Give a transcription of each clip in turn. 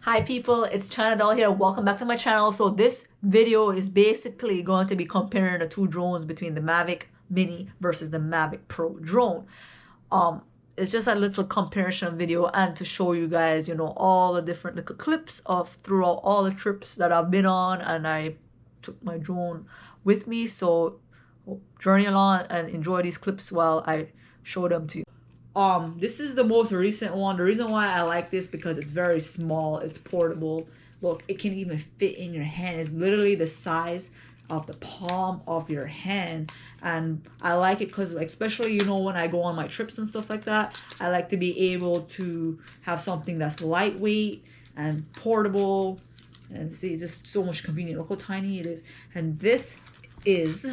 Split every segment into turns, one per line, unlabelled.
Hi people, it's China Doll here. Welcome back to my channel. So this video is basically going to be comparing the two drones between the Mavic Mini versus the Mavic Pro drone. It's just a little comparison video and to show you guys, all the different little clips of throughout all the trips that I've been on, and I took my drone with me. So journey along and enjoy these clips while I show them to you. This is the most recent one. The reason why I like this because it's very small, it's portable. Look, it can even fit in your hand. It's literally the size of the palm of your hand, and I like it because, especially when I go on my trips and stuff like that, I like to be able to have something that's lightweight and portable. And see, it's just so much convenient. Look how tiny it is. And this is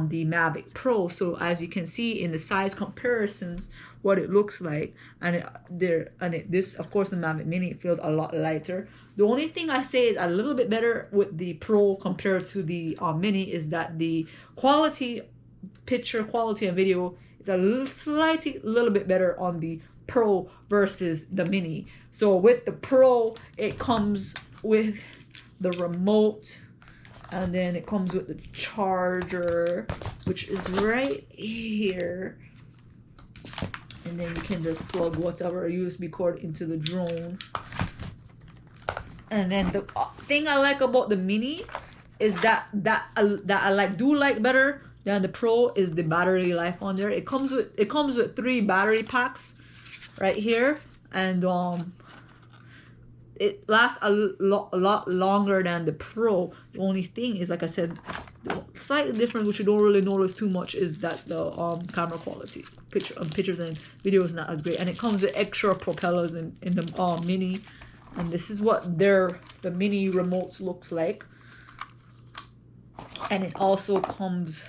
the Mavic Pro. So as you can see in the size comparisons, what it looks like, and this, of course, the Mavic Mini, it feels a lot lighter. The only thing I say is a little bit better with the Pro compared to the Mini is that the picture quality and video is a little bit better on the Pro versus the Mini. So with the Pro, it comes with the remote, and then it comes with the charger, which is right here. And then you can just plug whatever USB cord into the drone. And then the thing I like about the Mini is that I do like better than the Pro is the battery life on there. It comes with 3 battery packs right here, and it lasts a lot longer than the Pro. The only thing is, like I said, the slight difference, which you don't really notice too much, is that the camera quality, pictures and videos, is not as great. And it comes with extra propellers in the Mini, and this is what the Mini remotes looks like. And it also comes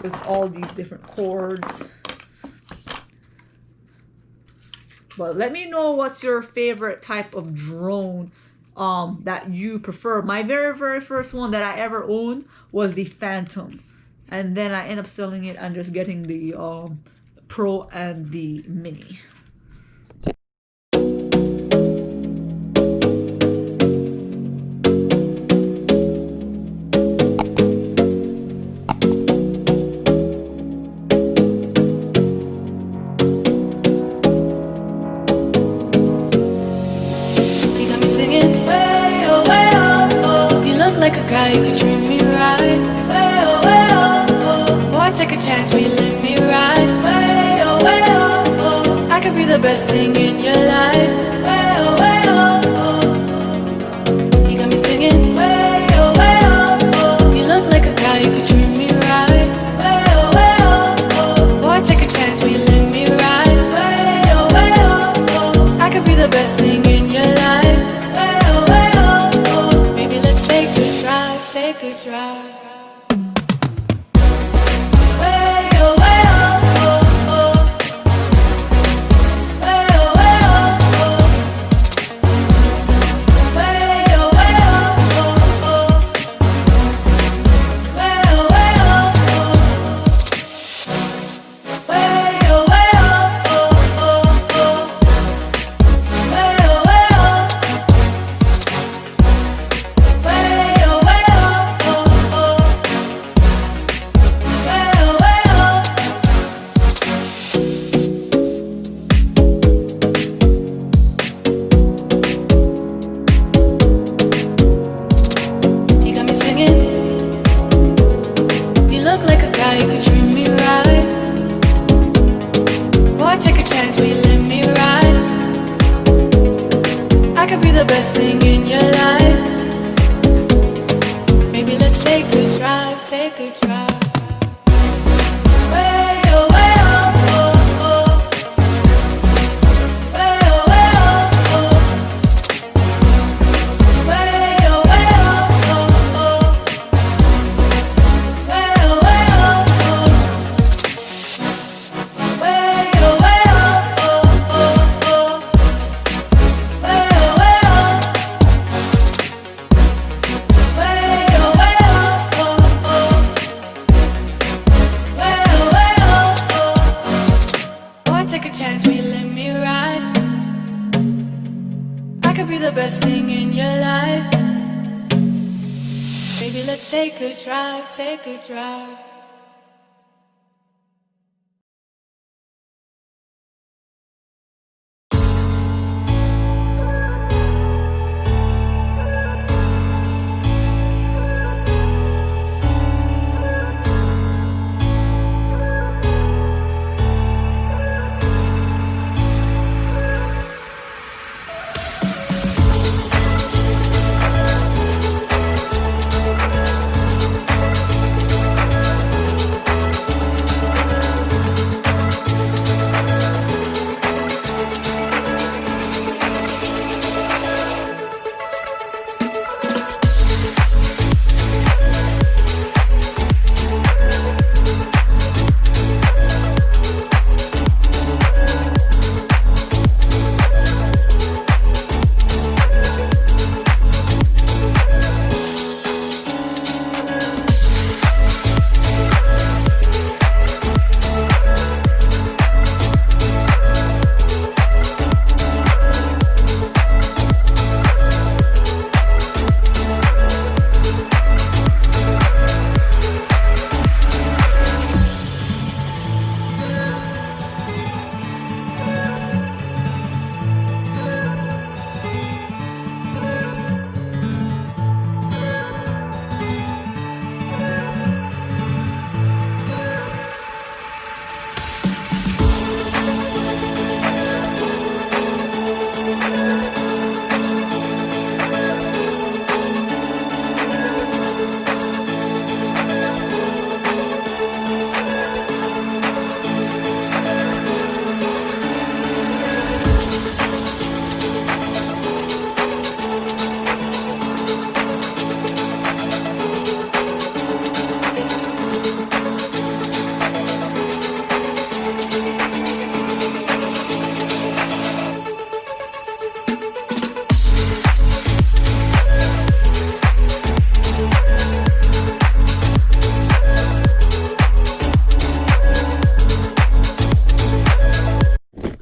with all these different cords. But let me know what's your favorite type of drone that you prefer. My very first one that I ever owned was the Phantom, and then I ended up selling it and just getting the Pro and the Mini.
Like a guy who could treat me right. Way oh, way oh, oh. Boy, take a chance, will you let me ride? Way oh, way oh, oh. I could be the best thing in your life. Way oh, way oh, oh. You got me singing. Way oh, oh. You look like a guy who could treat me right. Way oh, oh. Boy, take a chance, will you let me ride? Way oh, oh. I could be the best thing in your life. Take a drive. Way oh, way oh, oh, oh. Way oh, way oh, oh. Way oh, way oh, oh. Way oh, way oh, oh. Way oh, way oh, oh, oh. Way oh, way oh. The best thing in your life. Maybe let's take a drive, take a drive. Way oh, way oh, oh, oh. Way oh, way oh, oh. Way oh, way oh, oh, oh. Way oh, way oh, oh. Way oh, way oh, oh, oh, oh. Way oh, way oh. could be the best thing in your life. Baby, let's take a drive, take a drive.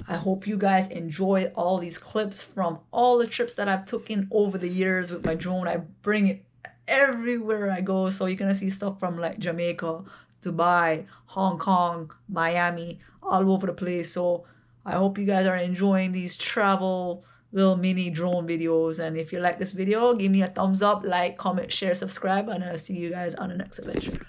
I hope you guys enjoy all these clips from all the trips that I've taken over the years with my drone. I bring it everywhere I go, so you're gonna see stuff from like Jamaica, Dubai, Hong Kong, Miami, all over the place. So I hope you guys are enjoying these travel little mini drone videos. And if you like this video, give me a thumbs up, like, comment, share, subscribe, and I'll see you guys on the next adventure.